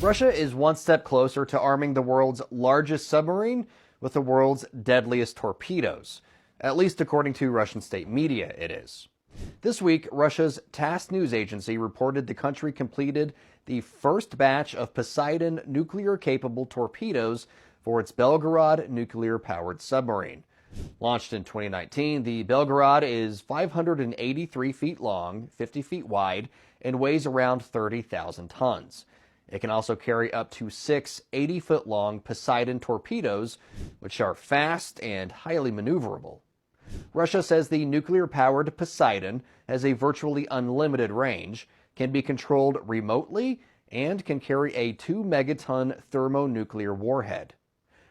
Russia is one step closer to arming the world's largest submarine with the world's deadliest torpedoes. At least according to Russian state media, it is. This week, Russia's TASS news agency reported the country completed the first batch of Poseidon nuclear-capable torpedoes for its Belgorod nuclear-powered submarine. Launched in 2019, the Belgorod is 583 feet long, 50 feet wide, and weighs around 30,000 tons. It can also carry up to 6 80-foot-long Poseidon torpedoes, which are fast and highly maneuverable. Russia says the nuclear-powered Poseidon has a virtually unlimited range, can be controlled remotely, and can carry a 2-megaton thermonuclear warhead.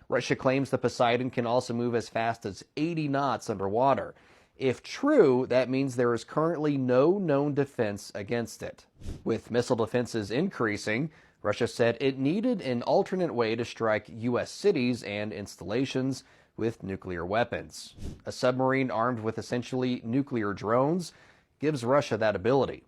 Russia claims the Poseidon can also move as fast as 80 knots underwater. If true, that means there is currently no known defense against it. With missile defenses increasing, Russia said it needed an alternate way to strike U.S. cities and installations with nuclear weapons. A submarine armed with essentially nuclear drones gives Russia that ability.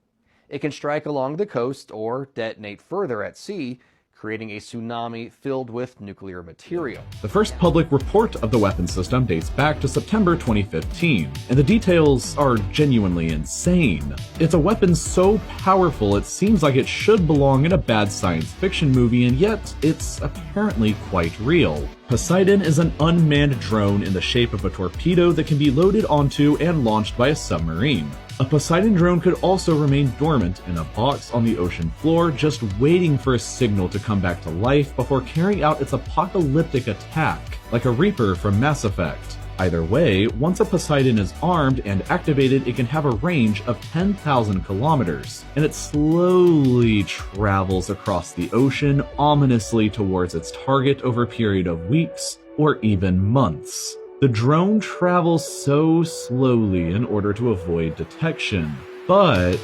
It can strike along the coast or detonate further at sea, creating a tsunami filled with nuclear material. The first public report of the weapon system dates back to September 2015, and the details are genuinely insane. It's a weapon so powerful it seems like it should belong in a bad science fiction movie, and yet it's apparently quite real. Poseidon is an unmanned drone in the shape of a torpedo that can be loaded onto and launched by a submarine. A Poseidon drone could also remain dormant in a box on the ocean floor, just waiting for a signal to come back to life before carrying out its apocalyptic attack, like a Reaper from Mass Effect. Either way, once a Poseidon is armed and activated, it can have a range of 10,000 kilometers, and it slowly travels across the ocean ominously towards its target over a period of weeks or even months. The drone travels so slowly in order to avoid detection, but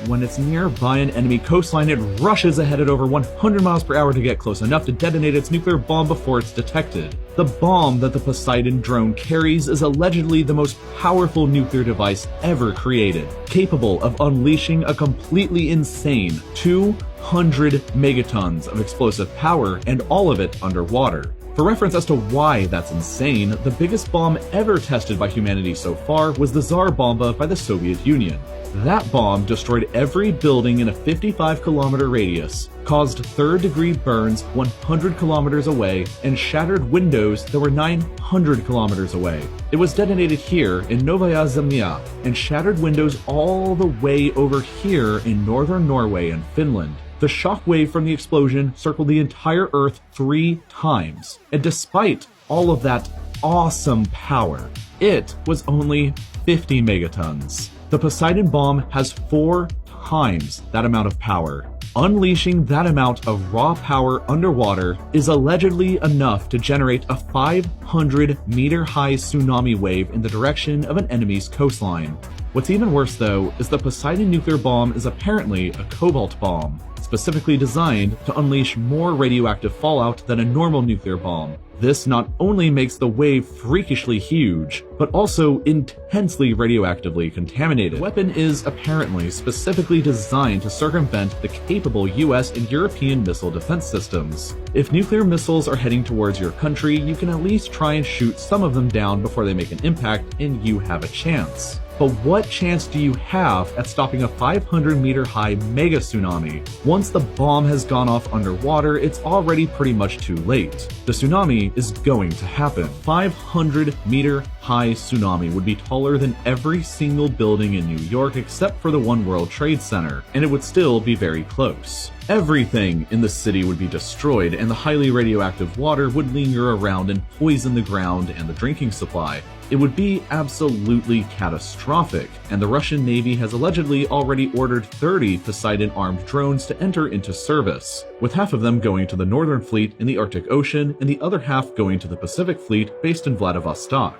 when it's nearby an enemy coastline, it rushes ahead at over 100 miles per hour to get close enough to detonate its nuclear bomb before it's detected. The bomb that the Poseidon drone carries is allegedly the most powerful nuclear device ever created, capable of unleashing a completely insane 200 megatons of explosive power, and all of it underwater. For reference as to why that's insane, the biggest bomb ever tested by humanity so far was the Tsar Bomba by the Soviet Union. That bomb destroyed every building in a 55-kilometer radius, caused third-degree burns 100 kilometers away, and shattered windows that were 900 kilometers away. It was detonated here in Novaya Zemlya and shattered windows all the way over here in northern Norway and Finland. The shockwave from the explosion circled the entire Earth 3 times, and despite all of that awesome power, it was only 50 megatons. The Poseidon bomb has 4 times that amount of power. Unleashing that amount of raw power underwater is allegedly enough to generate a 500-meter-high tsunami wave in the direction of an enemy's coastline. What's even worse, though, is the Poseidon nuclear bomb is apparently a cobalt bomb, specifically designed to unleash more radioactive fallout than a normal nuclear bomb. This not only makes the wave freakishly huge, but also intensely radioactively contaminated. The weapon is apparently specifically designed to circumvent the capable US and European missile defense systems. If nuclear missiles are heading towards your country, you can at least try and shoot some of them down before they make an impact, and you have a chance. But what chance do you have at stopping a 500-meter-high mega tsunami? Once the bomb has gone off underwater, it's already pretty much too late. The tsunami is going to happen. 500-meter-high tsunami would be taller than every single building in New York except for the One World Trade Center, and it would still be very close. Everything in the city would be destroyed, and the highly radioactive water would linger around and poison the ground and the drinking supply. It would be absolutely catastrophic, and the Russian Navy has allegedly already ordered 30 Poseidon-armed drones to enter into service, with half of them going to the Northern Fleet in the Arctic Ocean and the other half going to the Pacific Fleet based in Vladivostok.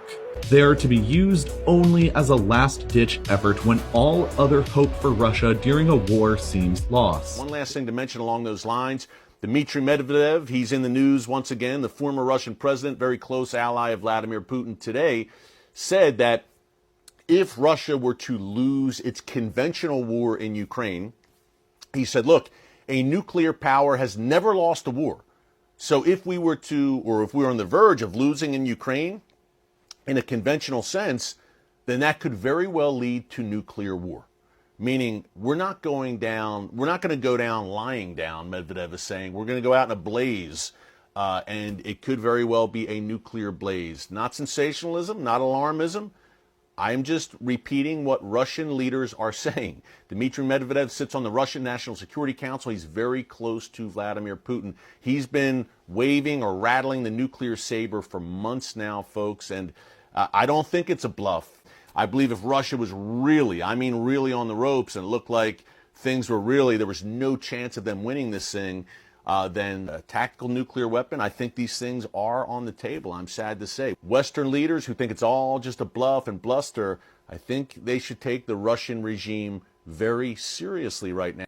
They are to be used only as a last-ditch effort when all other hope for Russia during a war seems lost. One last thing to mention along those lines. Dmitry Medvedev, he's in the news once again. The former Russian president, very close ally of Vladimir Putin today, said that if Russia were to lose its conventional war in Ukraine, he said, look, A nuclear power has never lost a war. So if we were to, or if we were on the verge of losing in Ukraine, in a conventional sense, then that could very well lead to nuclear war. Meaning we're not going to go down lying down, Medvedev is saying. We're going to go out in a blaze, and it could very well be a nuclear blaze. Not sensationalism, not alarmism. I'm just repeating what Russian leaders are saying. Dmitry Medvedev sits on the Russian National Security Council. He's very close to Vladimir Putin. He's been waving or rattling the nuclear saber for months now, folks, and I don't think it's a bluff. I believe if Russia was really, I mean really on the ropes and looked like things were really, there was no chance of them winning this thing, then a tactical nuclear weapon, I think these things are on the table, I'm sad to say. Western leaders who think it's all just a bluff and bluster, I think they should take the Russian regime very seriously right now.